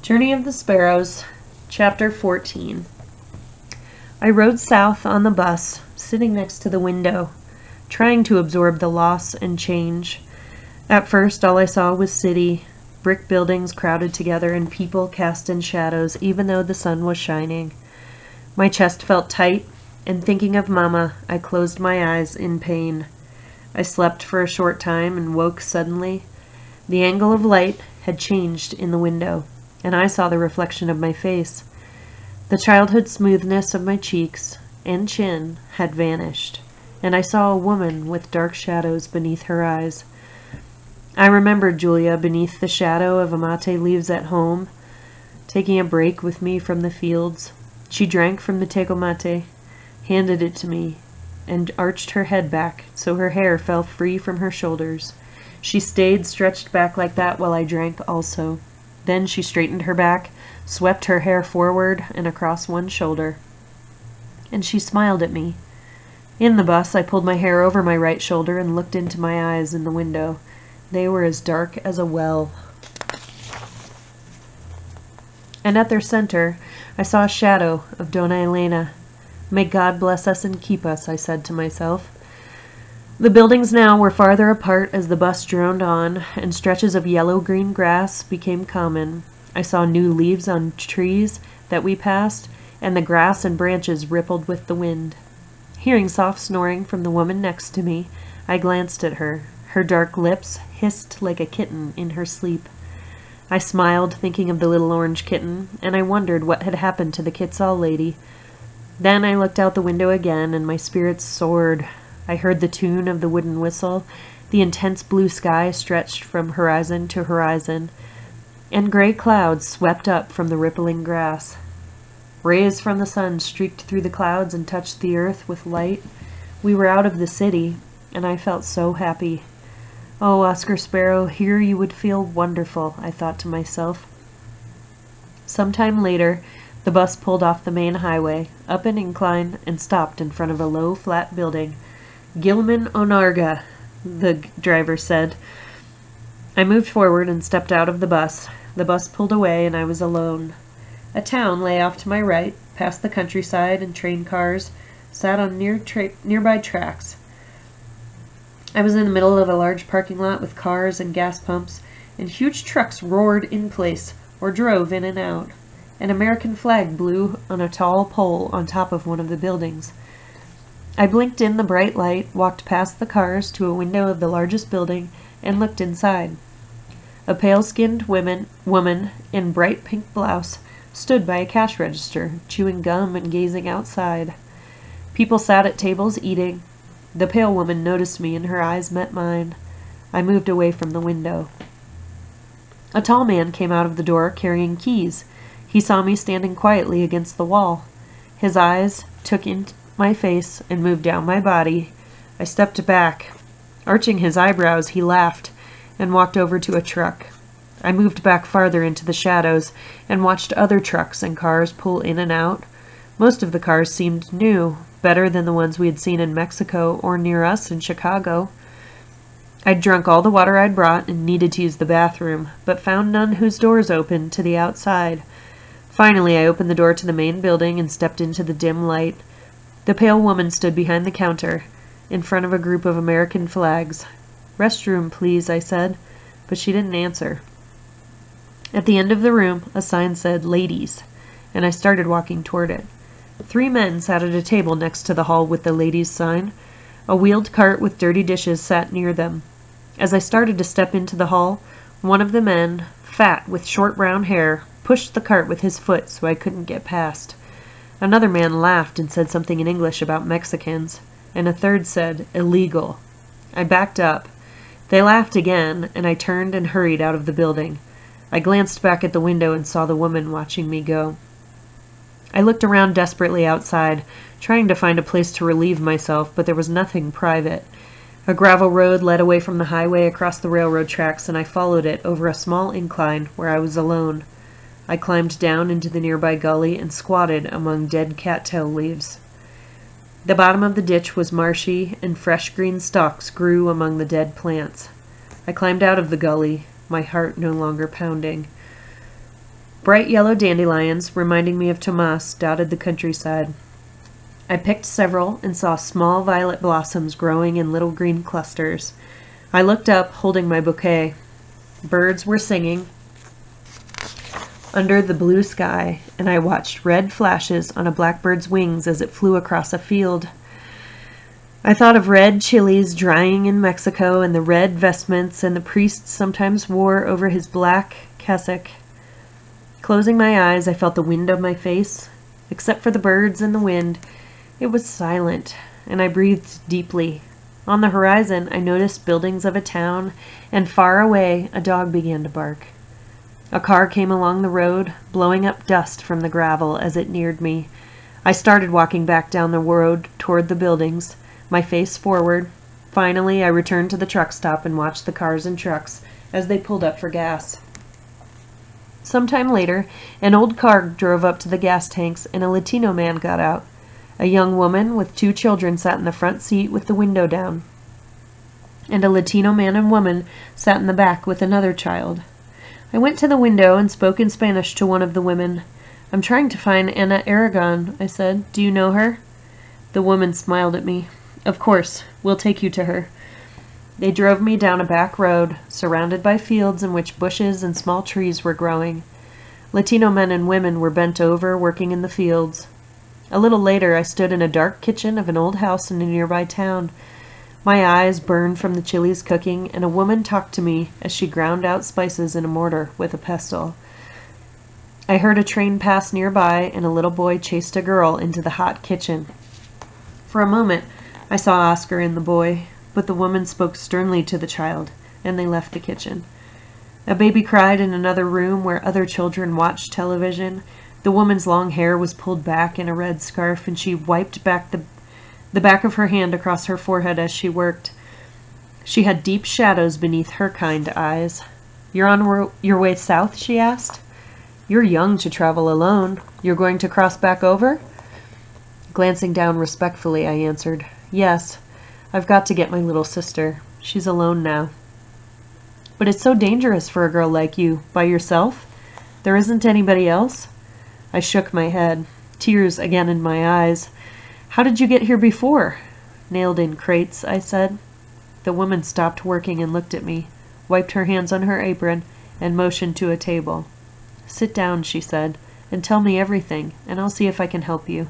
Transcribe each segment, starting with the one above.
Journey of the Sparrows, Chapter 14. I rode south on the bus, sitting next to the window, trying to absorb the loss and change. At first, all I saw was city, brick buildings crowded together and people cast in shadows even though the sun was shining. My chest felt tight, and thinking of Mama, I closed my eyes in pain. I slept for a short time and woke suddenly. The angle of light had changed in the window, and I saw the reflection of my face. The childhood smoothness of my cheeks and chin had vanished, and I saw a woman with dark shadows beneath her eyes. I remembered Julia beneath the shadow of amate leaves at home, taking a break with me from the fields. She drank from the tecomate, handed it to me, and arched her head back so her hair fell free from her shoulders. She stayed stretched back like that while I drank also. Then she straightened her back, swept her hair forward and across one shoulder, and she smiled at me. In the bus, I pulled my hair over my right shoulder and looked into my eyes in the window. They were as dark as a well. And at their center, I saw a shadow of Dona Elena. May God bless us and keep us, I said to myself. The buildings now were farther apart as the bus droned on, and stretches of yellow-green grass became common. I saw new leaves on trees that we passed, and the grass and branches rippled with the wind. Hearing soft snoring from the woman next to me, I glanced at her. Her dark lips hissed like a kitten in her sleep. I smiled, thinking of the little orange kitten, and I wondered what had happened to the Quetzal lady. Then I looked out the window again, and my spirits soared. I heard the tune of the wooden whistle. The intense blue sky stretched from horizon to horizon, and gray clouds swept up from the rippling grass. Rays from the sun streaked through the clouds and touched the earth with light. We were out of the city, and I felt so happy. Oh, Oscar Sparrow, here you would feel wonderful, I thought to myself. Sometime later, the bus pulled off the main highway, up an incline, and stopped in front of a low, flat building. Gilman Onarga, the driver said. I moved forward and stepped out of the bus. The bus pulled away, and I was alone. A town lay off to my right, past the countryside and train cars, sat on nearby tracks. I was in the middle of a large parking lot with cars and gas pumps, and huge trucks roared in place or drove in and out. An American flag blew on a tall pole on top of one of the buildings. I blinked in the bright light, walked past the cars to a window of the largest building, and looked inside. A pale-skinned woman in bright pink blouse stood by a cash register, chewing gum and gazing outside. People sat at tables eating. The pale woman noticed me, and her eyes met mine. I moved away from the window. A tall man came out of the door carrying keys. He saw me standing quietly against the wall. His eyes took in my face and moved down my body. I stepped back. Arching his eyebrows, he laughed and walked over to a truck. I moved back farther into the shadows and watched other trucks and cars pull in and out. Most of the cars seemed new, better than the ones we had seen in Mexico or near us in Chicago. I'd drunk all the water I'd brought and needed to use the bathroom, but found none whose doors opened to the outside. Finally, I opened the door to the main building and stepped into the dim light. The pale woman stood behind the counter, in front of a group of American flags. "Restroom, please," I said, but she didn't answer. At the end of the room, a sign said, "Ladies," and I started walking toward it. 3 men sat at a table next to the hall with the ladies sign. A wheeled cart with dirty dishes sat near them. As I started to step into the hall, one of the men, fat with short brown hair, pushed the cart with his foot so I couldn't get past. Another man laughed and said something in English about Mexicans, and a third said, "Illegal." I backed up. They laughed again, and I turned and hurried out of the building. I glanced back at the window and saw the woman watching me go. I looked around desperately outside, trying to find a place to relieve myself, but there was nothing private. A gravel road led away from the highway across the railroad tracks, and I followed it over a small incline where I was alone. I climbed down into the nearby gully and squatted among dead cattail leaves. The bottom of the ditch was marshy, and fresh green stalks grew among the dead plants. I climbed out of the gully, my heart no longer pounding. Bright yellow dandelions, reminding me of Tomas, dotted the countryside. I picked several and saw small violet blossoms growing in little green clusters. I looked up, holding my bouquet. Birds were singing under the blue sky, and I watched red flashes on a blackbird's wings as it flew across a field. I thought of red chilies drying in Mexico and the red vestments and the priest sometimes wore over his black cassock. Closing my eyes, I felt the wind on my face. Except for the birds and the wind, it was silent, and I breathed deeply. On the horizon, I noticed buildings of a town, and far away, a dog began to bark. A car came along the road, blowing up dust from the gravel as it neared me. I started walking back down the road toward the buildings, my face forward. Finally, I returned to the truck stop and watched the cars and trucks as they pulled up for gas. Sometime later, an old car drove up to the gas tanks, and a Latino man got out. A young woman with 2 children sat in the front seat with the window down, and a Latino man and woman sat in the back with another child. I went to the window and spoke in Spanish to one of the women. "I'm trying to find Ana Aragon," I said. "Do you know her?" The woman smiled at me. "Of course, we'll take you to her." They drove me down a back road, surrounded by fields in which bushes and small trees were growing. Latino men and women were bent over, working in the fields. A little later, I stood in a dark kitchen of an old house in a nearby town. My eyes burned from the chilies cooking, and a woman talked to me as she ground out spices in a mortar with a pestle. I heard a train pass nearby, and a little boy chased a girl into the hot kitchen. For a moment, I saw Oscar and the boy, but the woman spoke sternly to the child, and they left the kitchen. A baby cried in another room where other children watched television. The woman's long hair was pulled back in a red scarf, and she wiped back the back of her hand across her forehead as she worked. She had deep shadows beneath her kind eyes. "You're on your way south?" she asked. "You're young to travel alone. You're going to cross back over?" Glancing down respectfully, I answered, "Yes, I've got to get my little sister. She's alone now." "But it's so dangerous for a girl like you. By yourself? There isn't anybody else?" I shook my head, tears again in my eyes. "How did you get here before?" "Nailed in crates," I said. The woman stopped working and looked at me, wiped her hands on her apron, and motioned to a table. "Sit down," she said, "and tell me everything, and I'll see if I can help you."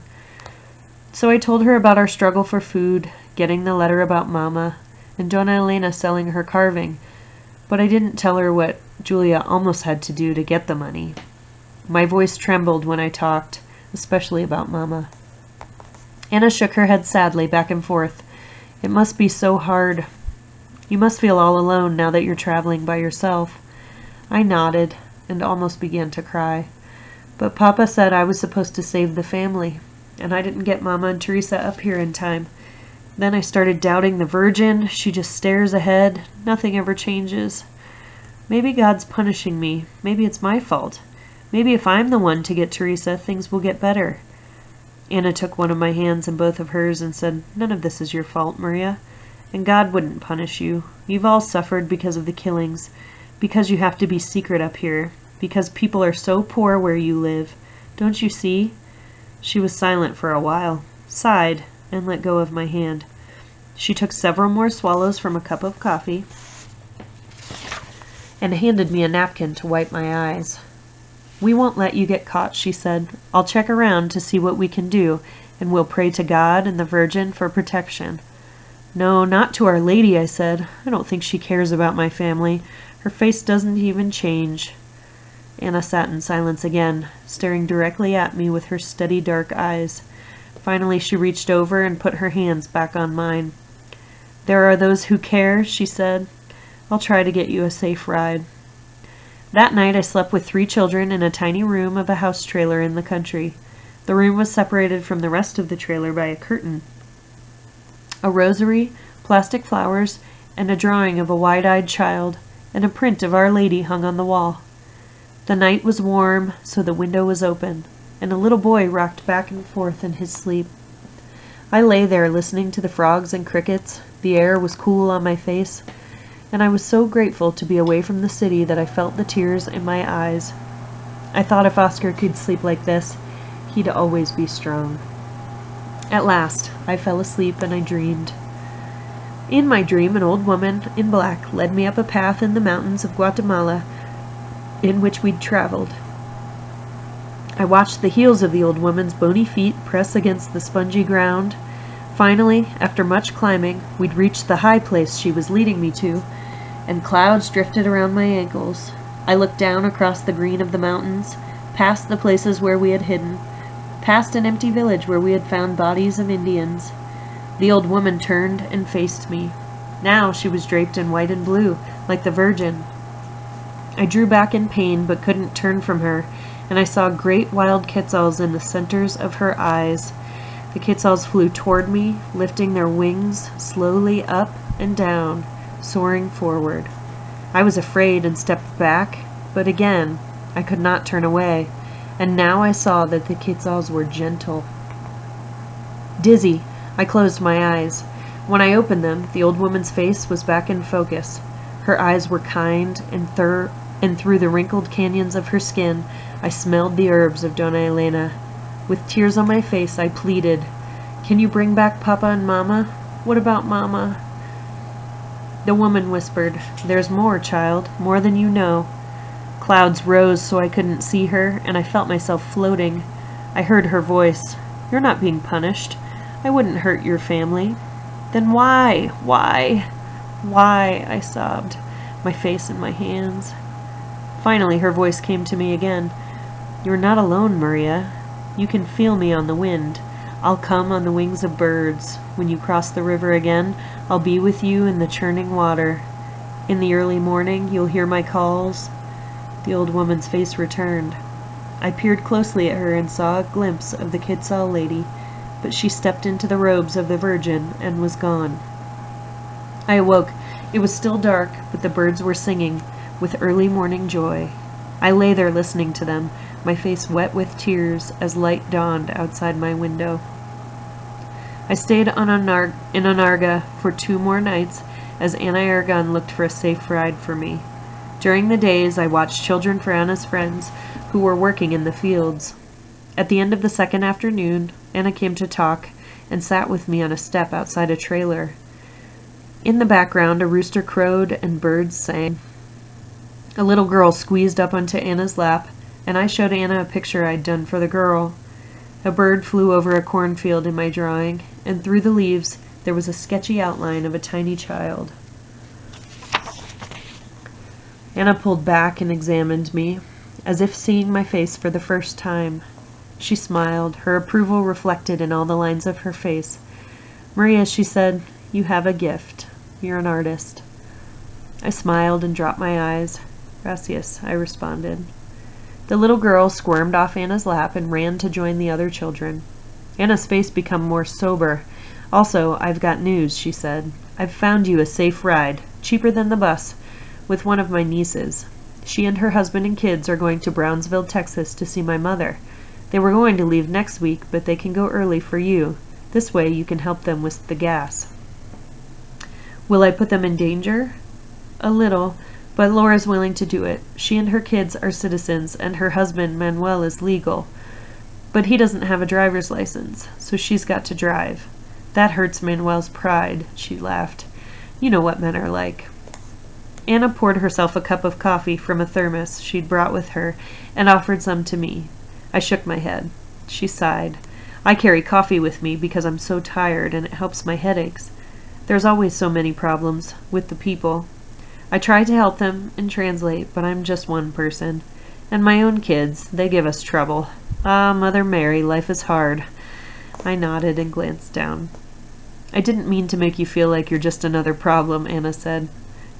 So I told her about our struggle for food, getting the letter about Mama, and Donna Elena selling her carving, but I didn't tell her what Julia almost had to do to get the money. My voice trembled when I talked, especially about Mama. Anna shook her head sadly back and forth. "It must be so hard. You must feel all alone now that you're traveling by yourself." I nodded and almost began to cry. "But Papa said I was supposed to save the family, and I didn't get Mama and Teresa up here in time. Then I started doubting the Virgin. She just stares ahead. Nothing ever changes. Maybe God's punishing me. Maybe it's my fault. Maybe if I'm the one to get Teresa, things will get better." Anna took one of my hands in both of hers and said, "None of this is your fault, Maria, and God wouldn't punish you. You've all suffered because of the killings, because you have to be secret up here, because people are so poor where you live. Don't you see?" She was silent for a while, sighed, and let go of my hand. She took several more swallows from a cup of coffee and handed me a napkin to wipe my eyes. "We won't let you get caught," she said. "I'll check around to see what we can do, and we'll pray to God and the Virgin for protection." "No, not to Our Lady," I said. "I don't think she cares about my family. Her face doesn't even change." Anna sat in silence again, staring directly at me with her steady dark eyes. Finally, she reached over and put her hands back on mine. "There are those who care," she said. "I'll try to get you a safe ride." That night I slept with 3 children in a tiny room of a house trailer in the country. The room was separated from the rest of the trailer by a curtain. A rosary, plastic flowers, and a drawing of a wide-eyed child, and a print of Our Lady hung on the wall. The night was warm, so the window was open, and a little boy rocked back and forth in his sleep. I lay there listening to the frogs and crickets. The air was cool on my face, and I was so grateful to be away from the city that I felt the tears in my eyes. I thought if Oscar could sleep like this, he'd always be strong. At last, I fell asleep and I dreamed. In my dream, an old woman in black led me up a path in the mountains of Guatemala in which we'd traveled. I watched the heels of the old woman's bony feet press against the spongy ground. Finally, after much climbing, we'd reached the high place she was leading me to, and clouds drifted around my ankles. I looked down across the green of the mountains, past the places where we had hidden, past an empty village where we had found bodies of Indians. The old woman turned and faced me. Now she was draped in white and blue, like the Virgin. I drew back in pain, but couldn't turn from her, and I saw great wild quetzals in the centers of her eyes. The quetzals flew toward me, lifting their wings slowly up and down, soaring forward. I was afraid and stepped back, but again, I could not turn away, and now I saw that the quetzals were gentle. Dizzy, I closed my eyes. When I opened them, the old woman's face was back in focus. Her eyes were kind, and through the wrinkled canyons of her skin, I smelled the herbs of Dona Elena. With tears on my face, I pleaded, "Can you bring back Papa and Mama? What about Mama?" The woman whispered, "There's more, child, more than you know." Clouds rose so I couldn't see her, and I felt myself floating. I heard her voice, "You're not being punished. I wouldn't hurt your family." "Then why? Why? Why?" I sobbed, my face in my hands. Finally, her voice came to me again. "You're not alone, Maria. You can feel me on the wind. I'll come on the wings of birds. When you cross the river again, I'll be with you in the churning water. In the early morning, you'll hear my calls." The old woman's face returned. I peered closely at her and saw a glimpse of the Quetzal lady, but she stepped into the robes of the Virgin and was gone. I awoke. It was still dark, but the birds were singing with early morning joy. I lay there listening to them, my face wet with tears as light dawned outside my window. I stayed in Onarga for 2 more nights as Anna Aragon looked for a safe ride for me. During the days, I watched children for Anna's friends who were working in the fields. At the end of the second afternoon, Anna came to talk and sat with me on a step outside a trailer. In the background, a rooster crowed and birds sang. A little girl squeezed up onto Anna's lap, and I showed Anna a picture I'd done for the girl. A bird flew over a cornfield in my drawing, and through the leaves there was a sketchy outline of a tiny child. Anna pulled back and examined me, as if seeing my face for the first time. She smiled, her approval reflected in all the lines of her face. "Maria," she said, "you have a gift. You're an artist." I smiled and dropped my eyes. "Gracias," I responded. The little girl squirmed off Anna's lap and ran to join the other children. Anna's face became more sober. "Also, I've got news," she said. "I've found you a safe ride, cheaper than the bus, with one of my nieces. She and her husband and kids are going to Brownsville, Texas to see my mother. They were going to leave next week, but they can go early for you. This way you can help them with the gas." "Will I put them in danger?" "A little, but Laura's willing to do it. She and her kids are citizens, and her husband, Manuel, is legal. But he doesn't have a driver's license, so she's got to drive. That hurts Manuel's pride," she laughed. "You know what men are like." Anna poured herself a cup of coffee from a thermos she'd brought with her and offered some to me. I shook my head. She sighed. "I carry coffee with me because I'm so tired and it helps my headaches. There's always so many problems with the people. I try to help them and translate, but I'm just one person. And my own kids, they give us trouble. Ah, Mother Mary, life is hard." I nodded and glanced down. "I didn't mean to make you feel like you're just another problem," Anna said,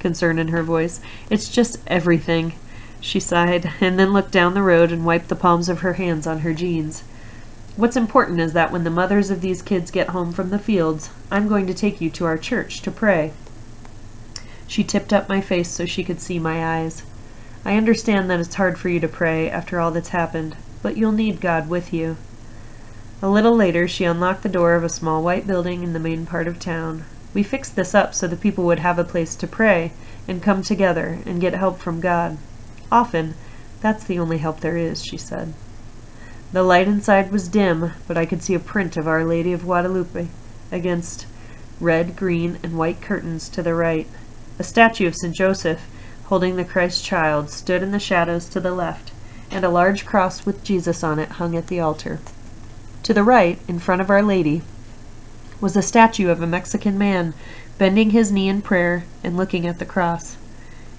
concern in her voice. "It's just everything." She sighed, and then looked down the road and wiped the palms of her hands on her jeans. "What's important is that when the mothers of these kids get home from the fields, I'm going to take you to our church to pray." She tipped up my face so she could see my eyes. "I understand that it's hard for you to pray after all that's happened, but you'll need God with you." A little later, she unlocked the door of a small white building in the main part of town. We fixed this up so the people would have a place to pray and come together and get help from God. Often, "That's the only help there is," she said. The light inside was dim, but I could see a print of Our Lady of Guadalupe against red, green, and white curtains to the right. A statue of St. Joseph, holding the Christ child, stood in the shadows to the left, and a large cross with Jesus on it hung at the altar. To the right, in front of Our Lady, was a statue of a Mexican man, bending his knee in prayer and looking at the cross.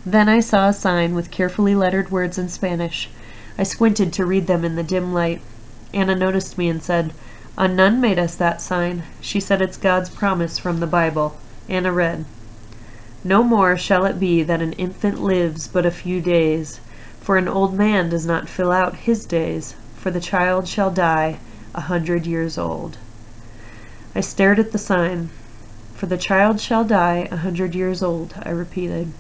Then I saw a sign with carefully lettered words in Spanish. I squinted to read them in the dim light. Anna noticed me and said, "A nun made us that sign. She said it's God's promise from the Bible." Anna read, "No more shall it be that an infant lives but a few days, for an old man does not fill out his days, for the child shall die 100 years old." I stared at the sign. "For the child shall die 100 years old," I repeated.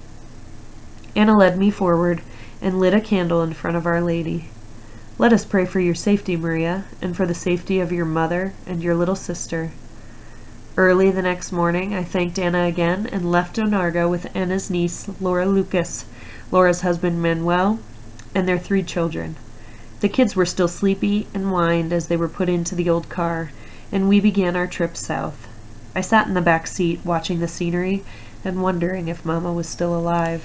Anna led me forward and lit a candle in front of Our Lady. "Let us pray for your safety, Maria, and for the safety of your mother and your little sister." Early the next morning, I thanked Anna again and left Onarga with Anna's niece, Laura Lucas, Laura's husband, Manuel, and their 3 children. The kids were still sleepy and whined as they were put into the old car, and we began our trip south. I sat in the back seat, watching the scenery and wondering if Mama was still alive.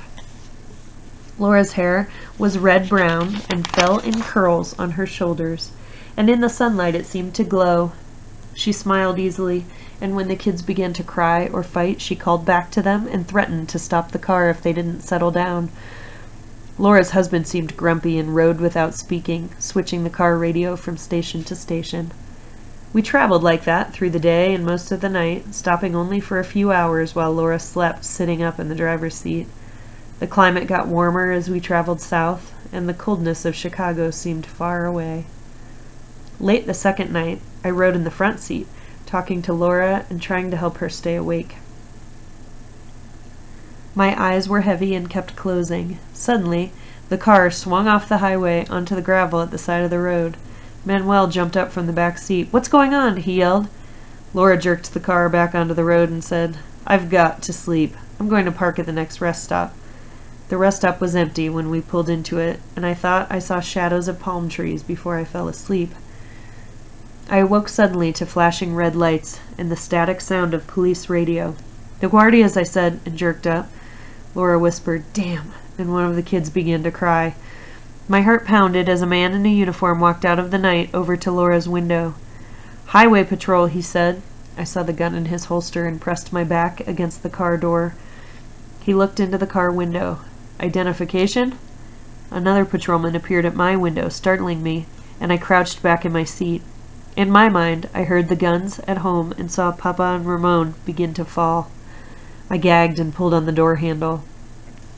Laura's hair was red-brown and fell in curls on her shoulders, and in the sunlight it seemed to glow. She smiled easily, and when the kids began to cry or fight, she called back to them and threatened to stop the car if they didn't settle down. Laura's husband seemed grumpy and rode without speaking, switching the car radio from station to station. We traveled like that through the day and most of the night, stopping only for a few hours while Laura slept sitting up in the driver's seat. The climate got warmer as we traveled south, and the coldness of Chicago seemed far away. Late the second night, I rode in the front seat, talking to Laura and trying to help her stay awake. My eyes were heavy and kept closing. Suddenly, the car swung off the highway onto the gravel at the side of the road. Manuel jumped up from the back seat. "What's going on?" he yelled. Laura jerked the car back onto the road and said, "I've got to sleep. I'm going to park at the next rest stop." The rest stop was empty when we pulled into it, and I thought I saw shadows of palm trees before I fell asleep. I awoke suddenly to flashing red lights and the static sound of police radio. "The Guardias," I said, and jerked up. Laura whispered, "Damn," and one of the kids began to cry. My heart pounded as a man in a uniform walked out of the night over to Laura's window. "Highway patrol," he said. I saw the gun in his holster and pressed my back against the car door. He looked into the car window. "Identification?" Another patrolman appeared at my window, startling me, and I crouched back in my seat. In my mind, I heard the guns at home and saw Papa and Ramon begin to fall. I gagged and pulled on the door handle.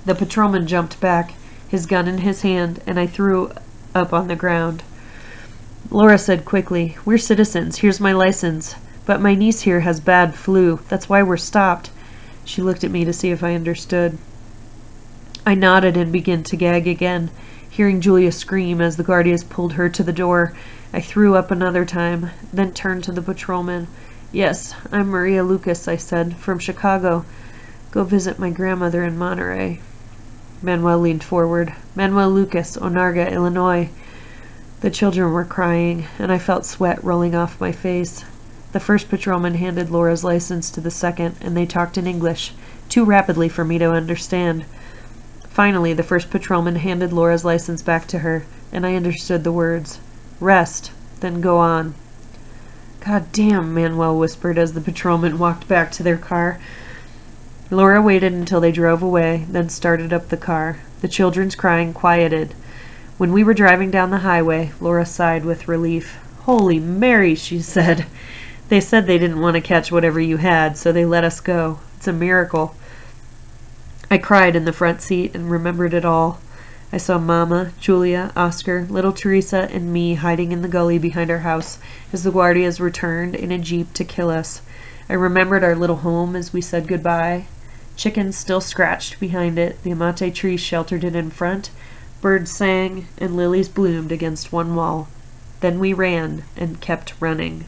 The patrolman jumped back, his gun in his hand, and I threw up on the ground. Laura said quickly, "We're citizens. Here's my license. But my niece here has bad flu. That's why we're stopped." She looked at me to see if I understood. I nodded and began to gag again, hearing Julia scream as the Guardias pulled her to the door. I threw up another time, then turned to the patrolman. "Yes, I'm Maria Lucas," I said, "from Chicago. Go visit my grandmother in Monterey." Manuel leaned forward. "Manuel Lucas, Onarga, Illinois." The children were crying, and I felt sweat rolling off my face. The first patrolman handed Laura's license to the second, and they talked in English, too rapidly for me to understand. Finally, the first patrolman handed Laura's license back to her, and I understood the words. "Rest, then go on." "God damn," Manuel whispered as the patrolman walked back to their car. Laura waited until they drove away, then started up the car. The children's crying quieted. When we were driving down the highway, Laura sighed with relief. "Holy Mary," she said. "They said they didn't want to catch whatever you had, so they let us go. It's a miracle." I cried in the front seat and remembered it all. I saw Mama, Julia, Oscar, little Teresa, and me hiding in the gully behind our house as the Guardias returned in a jeep to kill us. I remembered our little home as we said goodbye. Chickens still scratched behind it, the amate tree sheltered it in front, birds sang, and lilies bloomed against one wall. Then we ran and kept running.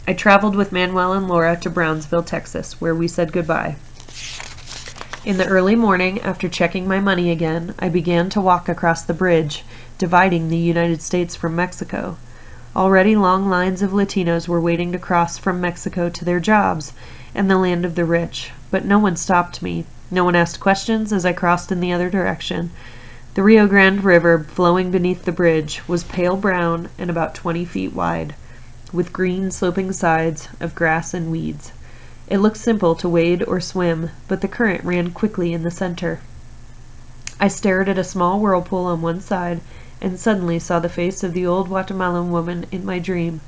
I traveled with Manuel and Laura to Brownsville, Texas, where we said goodbye. In the early morning, after checking my money again, I began to walk across the bridge, dividing the United States from Mexico. Already long lines of Latinos were waiting to cross from Mexico to their jobs and the land of the rich, but no one stopped me. No one asked questions as I crossed in the other direction. The Rio Grande River, flowing beneath the bridge, was pale brown and about 20 feet wide, with green sloping sides of grass and weeds. It looked simple to wade or swim, but the current ran quickly in the center. I stared at a small whirlpool on one side and suddenly saw the face of the old Guatemalan woman in my dream,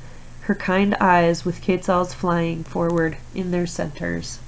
her kind eyes with quetzals flying forward in their centers.